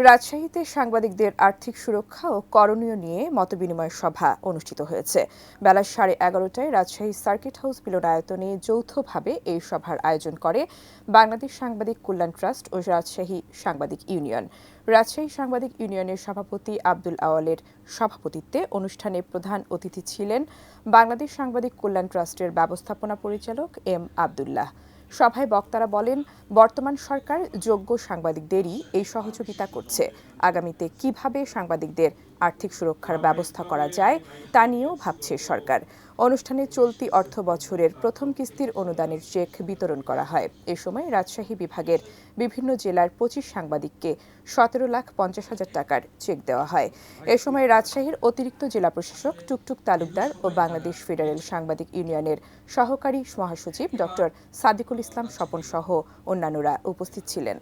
রাজশাহীতে সাংবাদিকদের আর্থিক সুরক্ষা ও করণীয় নিয়ে মতবিনিময় সভা অনুষ্ঠিত হয়েছে। বেলা 11:30টায় রাজশাহী সার্কিট হাউস মিলনায়তনে যৌথভাবে এই সভার আয়োজন করে বাংলাদেশ সাংবাদিক কল্যাণ ট্রাস্ট ও রাজশাহী সাংবাদিক ইউনিয়ন। রাজশাহী সাংবাদিক ইউনিয়নের সভাপতি আব্দুল আওয়ালের সভাপতিত্বে অনুষ্ঠানে প্রধান অতিথি ছিলেন বাংলাদেশ সাংবাদিক কল্যাণ ট্রাস্টের ব্যবস্থাপনা পরিচালক এম আব্দুল্লাহ। সভায় বক্তারা বলেন, বর্তমান সরকার যোগ্য সাংবাদিকদেরই এই সহযোগিতা করছে। আগামীতে কিভাবে সাংবাদিকদের আর্থিক সুরক্ষার ব্যবস্থা করা যায় তা নিয়েও ভাবছে সরকার। অনুষ্ঠানে চলতি অর্থ বছরের প্রথম কিস্তির অনুদানের চেক বিতরণ করা হয়। এ সময় রাজশাহী বিভাগের বিভিন্ন জেলার 25 সাংবাদিককে 17,50,000 টাকার চেক দেওয়া হয়। এ সময় রাজশাহীর অতিরিক্ত জেলা প্রশাসক টুকটুক তালুকদার ও বাংলাদেশ ফেডারেল সাংবাদিক ইউনিয়নের সহকারী মহাসচিব ডক্টর সাদিকুল ইসলাম স্বপন সহ অন্যান্যরা উপস্থিত ছিলেন।